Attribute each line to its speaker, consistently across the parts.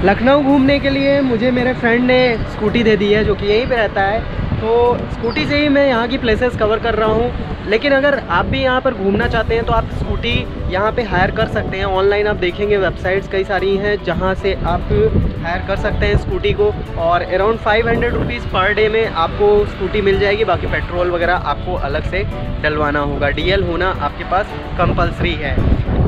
Speaker 1: लखनऊ घूमने के लिए मुझे मेरे फ्रेंड ने स्कूटी दे दी है, जो कि यहीं पे रहता है। तो स्कूटी से ही मैं यहाँ की प्लेसेस कवर कर रहा हूँ। लेकिन अगर आप भी यहाँ पर घूमना चाहते हैं तो आप स्कूटी यहाँ पे हायर कर सकते हैं। ऑनलाइन आप देखेंगे वेबसाइट्स कई सारी हैं जहाँ से आप हायर कर सकते हैं स्कूटी को, और अराउंड 500 रुपीज़ पर डे में आपको स्कूटी मिल जाएगी। बाकी पेट्रोल वगैरह आपको अलग से डलवाना होगा। डीएल होना आपके पास कंपलसरी है।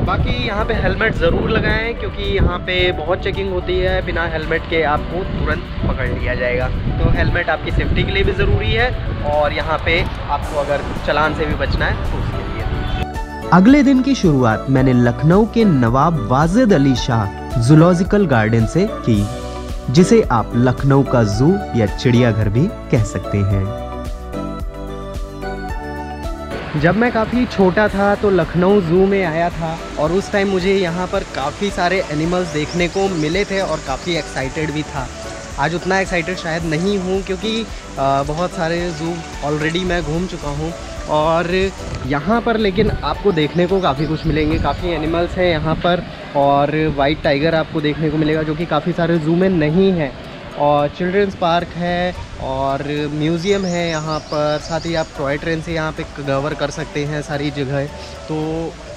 Speaker 1: बाकी यहाँ पे हेलमेट ज़रूर लगाएं, क्योंकि यहाँ पे बहुत चेकिंग होती है। बिना हेलमेट के आपको तुरंत पकड़ लिया जाएगा। तो हेलमेट आपकी सेफ्टी के लिए भी ज़रूरी है, और यहाँ पे आपको अगर चालान से भी बचना है तो उसके लिए।
Speaker 2: अगले दिन की शुरुआत मैंने लखनऊ के नवाब वाजिद अली शाह जूलॉजिकल गार्डन से की, जिसे आप लखनऊ का जू या चिड़ियाघर भी कह सकते हैं।
Speaker 1: जब मैं काफ़ी छोटा था तो लखनऊ ज़ू में आया था, और उस टाइम मुझे यहाँ पर काफ़ी सारे एनिमल्स देखने को मिले थे और काफ़ी एक्साइटेड भी था। आज उतना एक्साइटेड शायद नहीं हूँ, क्योंकि बहुत सारे ज़ू ऑलरेडी मैं घूम चुका हूँ। और यहाँ पर लेकिन आपको देखने को काफ़ी कुछ मिलेंगे। काफ़ी एनिमल्स हैं यहाँ पर, और वाइट टाइगर आपको देखने को मिलेगा, जो कि काफ़ी सारे ज़ू में नहीं है। और चिल्ड्रंस पार्क है और म्यूज़ियम है यहाँ पर। साथ ही आप टॉय ट्रेन से यहाँ पे कवर कर सकते हैं सारी जगह। तो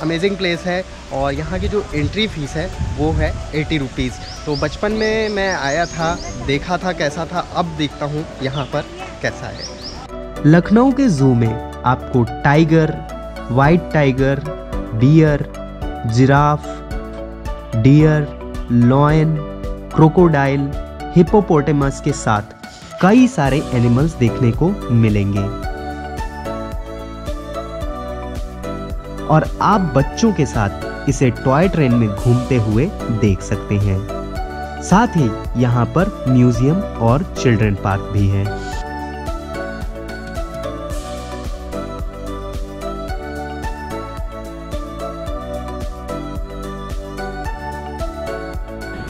Speaker 1: अमेजिंग प्लेस है। और यहाँ की जो एंट्री फ़ीस है वो है 80 रुपीज़। तो बचपन में मैं आया था, देखा था कैसा था, अब देखता हूँ यहाँ पर कैसा है।
Speaker 2: लखनऊ के जू में आपको tiger, white tiger, bear, giraffe, deer, lion, crocodile, hippopotamus के साथ कई सारे एनिमल्स देखने को मिलेंगे। और आप बच्चों के साथ इसे टॉय ट्रेन में घूमते हुए देख सकते हैं। साथ ही यहाँ पर म्यूजियम और चिल्ड्रन पार्क भी है।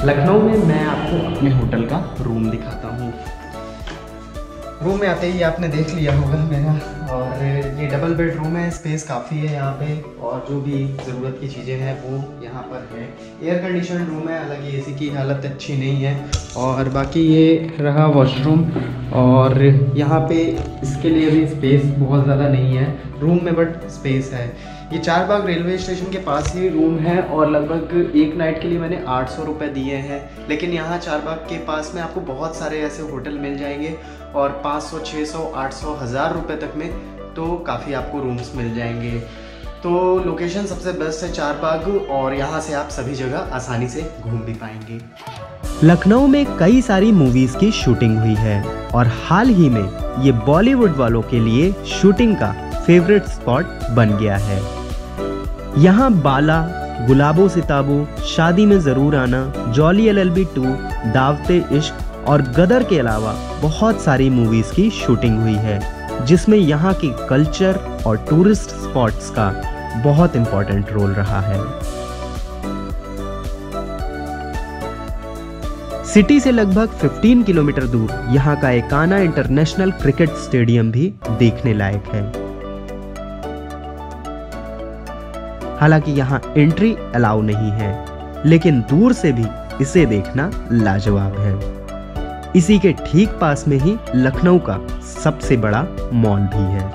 Speaker 1: लखनऊ में मैं आपको अपने होटल का रूम दिखाता हूँ। रूम में आते ही आपने देख लिया होगा मेरा, और ये डबल बेड रूम है। स्पेस काफ़ी है यहाँ पे, और जो भी ज़रूरत की चीज़ें हैं वो यहाँ पर है। एयर कंडीशन रूम है, हालांकि एसी की हालत अच्छी नहीं है। और बाकी ये रहा वॉशरूम, और यहाँ पे इसके लिए भी स्पेस बहुत ज़्यादा नहीं है रूम में, बट स्पेस है। ये चारबाग रेलवे स्टेशन के पास ही रूम है, और लगभग एक नाइट के लिए मैंने 800 रुपये दिए हैं। लेकिन यहाँ चारबाग के पास में आपको बहुत सारे ऐसे होटल मिल जाएंगे, और 500, 600, 800, 1000 रुपये तक में तो काफ़ी आपको रूम्स मिल जाएंगे। तो लोकेशन सबसे बेस्ट है चारबाग, और यहाँ से आप सभी जगह आसानी से घूम भी पाएंगे।
Speaker 2: लखनऊ में कई सारी मूवीज की शूटिंग हुई है, और हाल ही में ये बॉलीवुड वालों के लिए शूटिंग का फेवरेट स्पॉट बन गया है। यहाँ बाला, गुलाबो सिताबो, शादी में जरूर आना, जॉली LLB 2, दावते इश्क और गदर के अलावा बहुत सारी मूवीज की शूटिंग हुई है, जिसमें यहाँ की कल्चर और टूरिस्ट स्पॉट्स का बहुत इंपॉर्टेंट रोल रहा है। सिटी से लगभग 15 किलोमीटर दूर यहाँ का एकाना इंटरनेशनल क्रिकेट स्टेडियम भी देखने लायक है। हालांकि यहाँ एंट्री अलाउ नहीं है, लेकिन दूर से भी इसे देखना लाजवाब है। इसी के ठीक पास में ही लखनऊ का सबसे बड़ा मॉल भी है।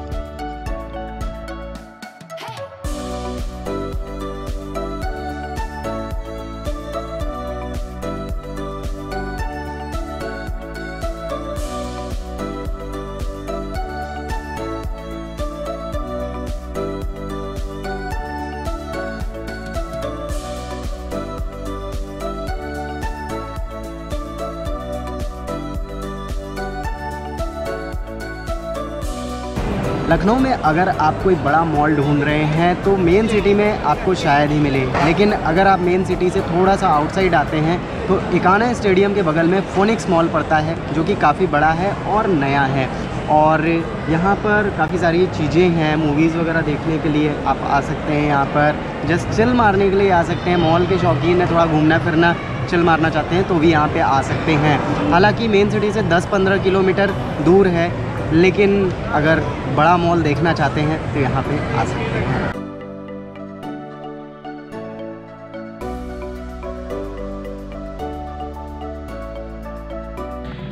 Speaker 1: लखनऊ में अगर आप कोई बड़ा मॉल ढूंढ रहे हैं तो मेन सिटी में आपको शायद ही मिले। लेकिन अगर आप मेन सिटी से थोड़ा सा आउटसाइड आते हैं तो एकाना स्टेडियम के बगल में फोनिक्स मॉल पड़ता है, जो कि काफ़ी बड़ा है और नया है। और यहाँ पर काफ़ी सारी चीज़ें हैं, मूवीज़ वगैरह देखने के लिए आप आ सकते हैं। यहाँ पर जस्ट चिल मारने के लिए आ सकते हैं। मॉल के शौकीन है, थोड़ा घूमना फिरना, चिल मारना चाहते हैं तो भी यहाँ पे आ सकते हैं। हालांकि मेन सिटी से 10-15 किलोमीटर दूर है, लेकिन अगर बड़ा मॉल देखना चाहते हैं तो यहाँ पे आ सकते हैं।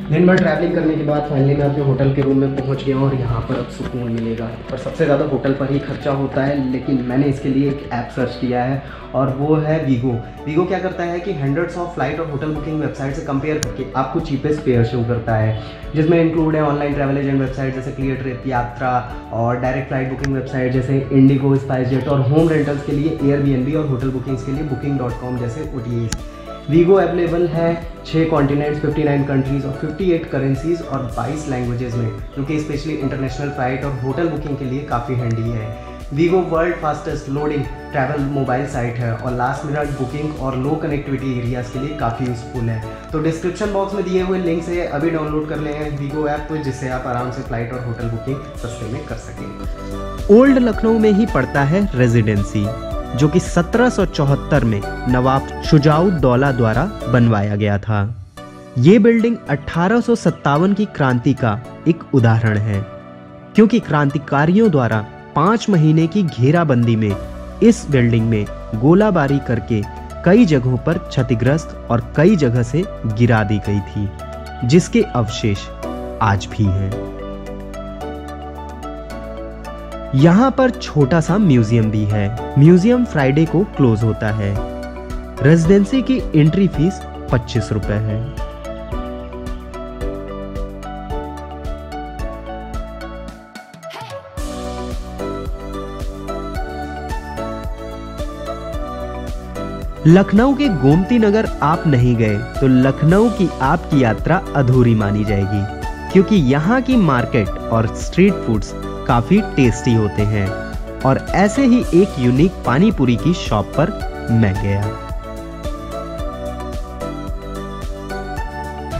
Speaker 1: दिन भर ट्रैवलिंग करने के बाद फाइनली मैं अपने होटल के रूम में पहुंच गया हूं और यहाँ पर अब सुकून मिलेगा। पर सबसे ज़्यादा होटल पर ही खर्चा होता है, लेकिन मैंने इसके लिए एक ऐप सर्च किया है और वो है वीगो। वीगो क्या करता है कि हंड्रेड्स ऑफ फ्लाइट और होटल बुकिंग वेबसाइट से कंपेयर करके आपको चीपेस्ट फेयर शो करता है, जिसमें इंक्लूड है ऑनलाइन ट्रैवल एजेंट वेबसाइट जैसे क्लियर ट्रिप, यात्रा और डायरेक्ट फ्लाइट बुकिंग वेबसाइट जैसे इंडिगो, स्पाइसजेट और होम रेंटल्स के लिए एयरबीएनबी और होटल बुकिंग्स के लिए booking.com जैसे OTAs। वीगो अवेलेबल है 6 कॉन्टिनेंट्स, 59 कंट्रीज़ और 58 करेंसीज और 22 लैंग्वेजेस में, जो कि स्पेशली इंटरनेशनल फ्लाइट और होटल बुकिंग के लिए काफ़ी हैंडी है। Wego world fastest loading travel mobile site है और लास्ट मिनट बुकिंग और लो कनेक्टिविटी एरियाज़ के लिए काफ़ी यूज़फुल है। तो डिस्क्रिप्शन बॉक्स में दिए हुए लिंक से अभी डाउनलोड कर लें वीगो ऐप, जिससे आप आराम से फ्लाइट और होटल बुकिंग सस्ते में कर सकें।
Speaker 2: ओल्ड लखनऊ में ही पड़ता है रेजिडेंसी, जो कि 1774 में नवाब शुजाउद्दौला द्वारा बनवाया गया था। ये बिल्डिंग 1857 की क्रांति का एक उदाहरण है, क्योंकि क्रांतिकारियों द्वारा 5 महीने की घेराबंदी में इस बिल्डिंग में गोलाबारी करके कई जगहों पर क्षतिग्रस्त और कई जगह से गिरा दी गई थी, जिसके अवशेष आज भी हैं। यहाँ पर छोटा सा म्यूजियम भी है। म्यूजियम फ्राइडे को क्लोज होता है। रेजिडेंसी की एंट्री फीस 25 रुपए है। लखनऊ के गोमती नगर आप नहीं गए तो लखनऊ की आपकी यात्रा अधूरी मानी जाएगी, क्योंकि यहाँ की मार्केट और स्ट्रीट फूड्स काफी टेस्टी होते हैं। और ऐसे ही एक यूनिक पानी पूरी की शॉप पर मैं गया।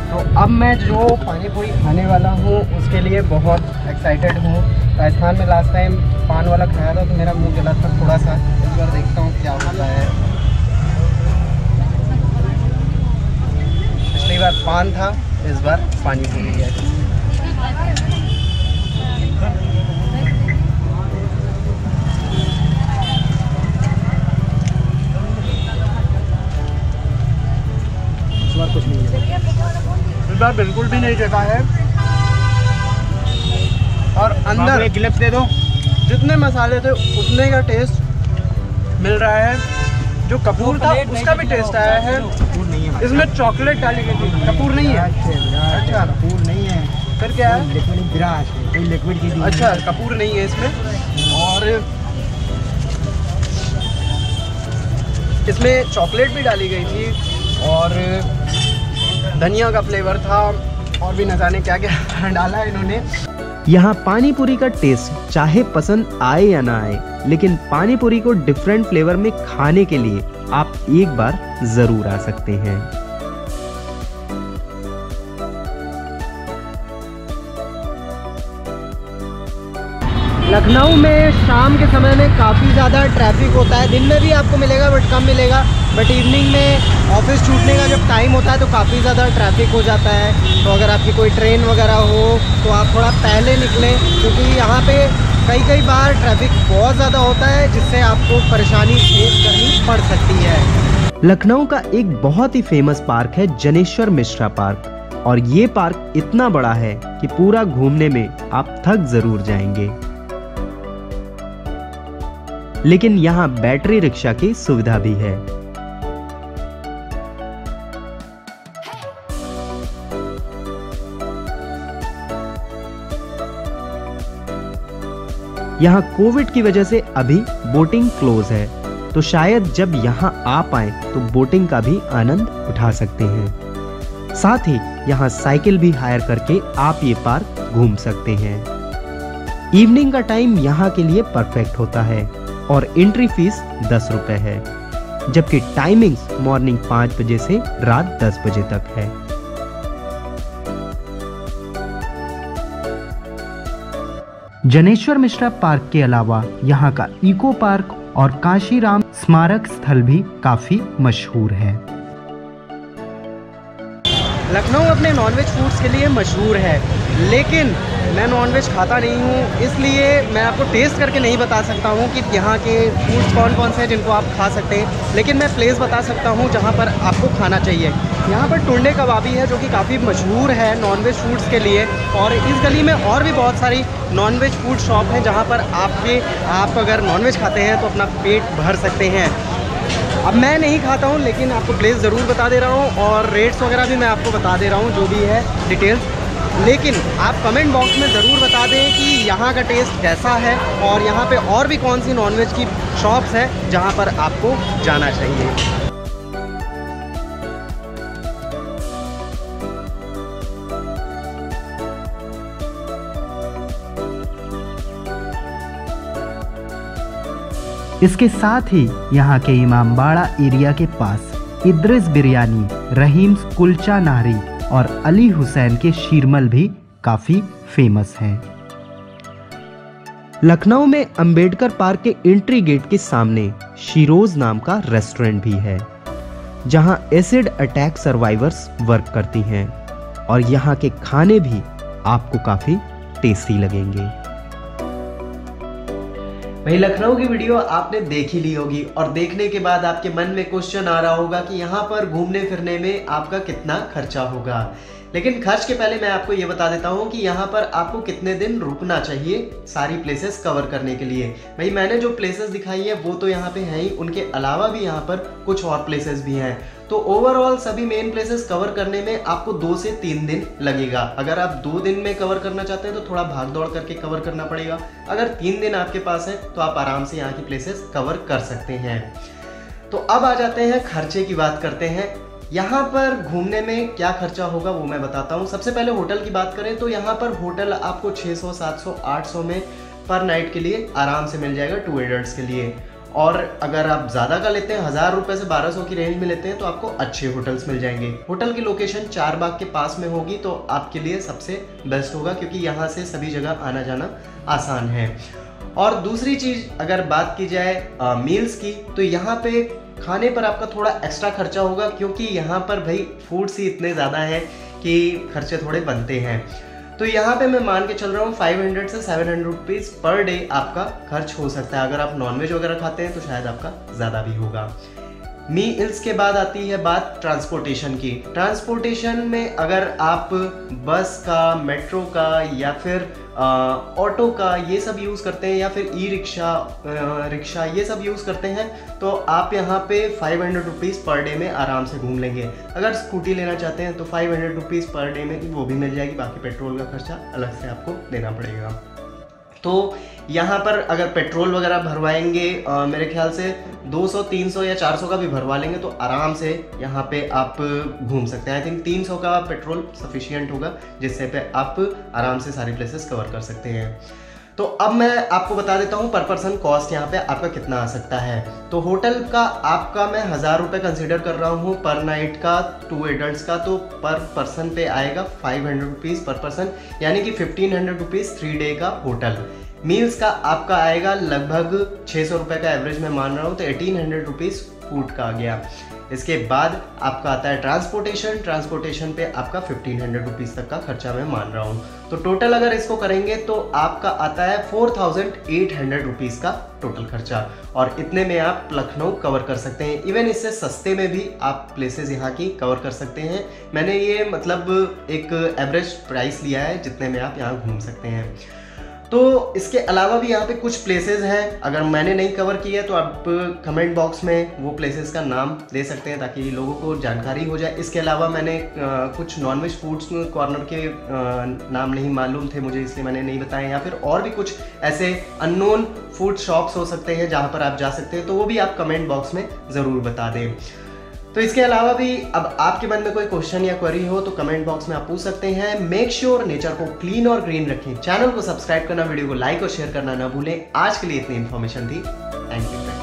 Speaker 1: तो अब मैं जो पानी पूरी खाने वाला हूँ उसके लिए बहुत एक्साइटेड हूँ। राजस्थान में लास्ट टाइम पान वाला खाया था तो मेरा मुंह जला था थोड़ा सा। इस बार देखता हूँ क्या होता है। पिछली बार पान था, इस बार पानी पूरी है। कुछ नहीं है, इस बार बिल्कुल भी नहीं जगह है। और अंदर एक ग्लिप्स दे दो, जितने मसाले थे उतने का टेस्ट मिल रहा है। जो कपूर था उसका भी टेस्ट आया है। इसमें चॉकलेट डाली गई थी। कपूर नहीं है? अच्छा, कपूर नहीं है, फिर क्या है? लिक्विड चीज। अच्छा, कपूर नहीं है इसमें। और इसमें चॉकलेट भी डाली गई थी और धनिया का फ्लेवर था और भी न जाने क्या क्या डाला है इन्होंने।
Speaker 2: यहाँ पानी पूरी का टेस्ट चाहे पसंद आए या ना आए, लेकिन पानी पूरी को डिफरेंट फ्लेवर में खाने के लिए आप एक बार जरूर आ सकते हैं।
Speaker 1: लखनऊ में शाम के समय में काफ़ी ज़्यादा ट्रैफिक होता है। दिन में भी आपको मिलेगा बट कम मिलेगा, बट इवनिंग में ऑफिस छूटने का जब टाइम होता है तो काफ़ी ज़्यादा ट्रैफिक हो जाता है। तो अगर आपकी कोई ट्रेन वगैरह हो तो आप थोड़ा पहले निकलें, क्योंकि यहाँ पे कई बार ट्रैफिक बहुत ज़्यादा होता है, जिससे आपको परेशानी फेस करनी पड़ सकती है।
Speaker 2: लखनऊ का एक बहुत ही फेमस पार्क है जनेश्वर मिश्रा पार्क, और ये पार्क इतना बड़ा है कि पूरा घूमने में आप थक जरूर जाएंगे। लेकिन यहाँ बैटरी रिक्शा की सुविधा भी है। यहाँ कोविड की वजह से अभी बोटिंग क्लोज है, तो शायद जब यहाँ आप आए तो बोटिंग का भी आनंद उठा सकते हैं। साथ ही यहाँ साइकिल भी हायर करके आप ये पार्क घूम सकते हैं। इवनिंग का टाइम यहाँ के लिए परफेक्ट होता है और एंट्री फीस 10 रुपए है, जबकि टाइमिंग्स मॉर्निंग 5 बजे से रात 10 बजे तक है। जनेश्वर मिश्रा पार्क के अलावा यहाँ का इको पार्क और काशीराम स्मारक स्थल भी काफी मशहूर है।
Speaker 1: लखनऊ अपने नॉनवेज फूड्स के लिए मशहूर है, लेकिन मैं नॉनवेज खाता नहीं हूँ, इसलिए मैं आपको टेस्ट करके नहीं बता सकता हूँ कि यहाँ के फूड्स कौन कौन से हैं जिनको आप खा सकते हैं, लेकिन मैं प्लेस बता सकता हूँ जहाँ पर आपको खाना चाहिए। यहाँ पर टुंडे कबाबी है जो कि काफ़ी मशहूर है नॉनवेज फूड्स के लिए, और इस गली में और भी बहुत सारी नॉनवेज फूड शॉप हैं जहाँ पर आप अगर नॉनवेज खाते हैं तो अपना पेट भर सकते हैं। अब मैं नहीं खाता हूँ, लेकिन आपको प्लेस ज़रूर बता दे रहा हूँ और रेट्स वगैरह भी मैं आपको बता दे रहा हूँ जो भी है डिटेल्स। लेकिन आप कमेंट बॉक्स में ज़रूर बता दें कि यहाँ का टेस्ट कैसा है और यहाँ पे और भी कौन सी नॉनवेज की शॉप्स हैं जहाँ पर आपको जाना चाहिए।
Speaker 2: इसके साथ ही यहाँ के इमामबाड़ा एरिया के पास इद्रिस बिरयानी, रहीम्स कुलचा नाहरी और अली हुसैन के शीरमल भी काफ़ी फेमस हैं। लखनऊ में अंबेडकर पार्क के एंट्री गेट के सामने शिरोज नाम का रेस्टोरेंट भी है, जहां एसिड अटैक सर्वाइवर्स वर्क करती हैं और यहाँ के खाने भी आपको काफ़ी टेस्टी लगेंगे।
Speaker 1: भाई लखनऊ की वीडियो आपने देख ही ली होगी और देखने के बाद आपके मन में क्वेश्चन आ रहा होगा कि यहाँ पर घूमने फिरने में आपका कितना खर्चा होगा। लेकिन खर्च के पहले मैं आपको ये बता देता हूँ कि यहाँ पर आपको कितने दिन रुकना चाहिए सारी प्लेसेस कवर करने के लिए। भाई मैंने जो प्लेसेस दिखाई है वो तो यहाँ पे हैं ही, उनके अलावा भी यहाँ पर कुछ और प्लेसेस भी हैं। तो ओवरऑल सभी मेन प्लेसेस कवर करने में आपको 2 से 3 दिन लगेगा। अगर आप 2 दिन में कवर करना चाहते हैं तो थोड़ा भाग दौड़ करके कवर करना पड़ेगा। अगर 3 दिन आपके पास है तो आप आराम से यहाँ की प्लेसेस कवर कर सकते हैं। तो अब आ जाते हैं खर्चे की बात करते हैं। यहाँ पर घूमने में क्या खर्चा होगा वो मैं बताता हूँ। सबसे पहले होटल की बात करें तो यहाँ पर होटल आपको 600, 700, 800 में पर नाइट के लिए आराम से मिल जाएगा 2 एडल्ट्स के लिए। और अगर आप ज़्यादा का लेते हैं 1000 रुपये से 1200 की रेंज में लेते हैं तो आपको अच्छे होटल्स मिल जाएंगे। होटल की लोकेशन चारबाग के पास में होगी तो आपके लिए सबसे बेस्ट होगा, क्योंकि यहाँ से सभी जगह आना जाना आसान है। और दूसरी चीज़ अगर बात की जाए मील्स की, तो यहाँ पे खाने पर आपका थोड़ा एक्स्ट्रा खर्चा होगा, क्योंकि यहाँ पर भाई फूड्स ही इतने ज़्यादा हैं कि खर्चे थोड़े बनते हैं। तो यहाँ पे मैं मान के चल रहा हूँ 500 से 700 रुपीज़ पर डे आपका खर्च हो सकता है। अगर आप नॉनवेज वगैरह खाते हैं तो शायद आपका ज़्यादा भी होगा। मील्स के बाद आती है बात ट्रांसपोर्टेशन की। ट्रांसपोर्टेशन में अगर आप बस का, मेट्रो का या फिर ऑटो का ये सब यूज़ करते हैं या फिर ई रिक्शा ये सब यूज़ करते हैं तो आप यहाँ पे 500 रुपीज़ पर डे में आराम से घूम लेंगे। अगर स्कूटी लेना चाहते हैं तो 500 रुपीज़ पर डे में वो भी मिल जाएगी, बाकी पेट्रोल का खर्चा अलग से आपको देना पड़ेगा। तो यहाँ पर अगर पेट्रोल वगैरह भरवाएंगे मेरे ख्याल से 200, 300 या 400 का भी भरवा लेंगे तो आराम से यहाँ पे आप घूम सकते हैं। आई थिंक 300 का पेट्रोल सफिशिएंट होगा, जिससे पे आप आराम से सारी प्लेसेस कवर कर सकते हैं। तो अब मैं आपको बता देता हूँ पर पर्सन कॉस्ट यहाँ पे आपका कितना आ सकता है। तो होटल का आपका मैं 1000 रुपये कंसिडर कर रहा हूँ पर नाइट का, 2 एडल्ट्स का, तो पर पर्सन पे आएगा 500 रुपीज़ पर पर्सन, यानी कि 1500 रुपीज़ 3 डे का होटल। मील्स का आपका आएगा लगभग 600 रुपये का एवरेज मैं मान रहा हूँ, तो 1800 रुपीज़ फूड का आ गया। इसके बाद आपका आता है ट्रांसपोर्टेशन पे आपका 1500 रुपीज़ तक का खर्चा मैं मान रहा हूँ। तो टोटल अगर इसको करेंगे तो आपका आता है 4800 रुपीज़ का टोटल खर्चा, और इतने में आप लखनऊ कवर कर सकते हैं। इवन इससे सस्ते में भी आप प्लेसेस यहाँ की कवर कर सकते हैं। मैंने ये मतलब एक एवरेज प्राइस लिया है जितने में आप यहाँ घूम सकते हैं। तो इसके अलावा भी यहाँ पे कुछ प्लेसेस हैं, अगर मैंने नहीं कवर किया तो आप कमेंट बॉक्स में वो प्लेसेस का नाम दे सकते हैं ताकि लोगों को जानकारी हो जाए। इसके अलावा मैंने कुछ नॉनवेज फूड्स कॉर्नर के नाम नहीं मालूम थे मुझे, इसलिए मैंने नहीं बताया। या फिर और भी कुछ ऐसे अननोन फूड शॉप्स हो सकते हैं जहाँ पर आप जा सकते हैं, तो वो भी आप कमेंट बॉक्स में ज़रूर बता दें। तो इसके अलावा भी अब आपके मन में कोई क्वेश्चन या क्वेरी हो तो कमेंट बॉक्स में आप पूछ सकते हैं। मेक श्योर नेचर को क्लीन और ग्रीन रखें। चैनल को सब्सक्राइब करना, वीडियो को लाइक और शेयर करना ना भूलें। आज के लिए इतनी इन्फॉर्मेशन थी। Thank you.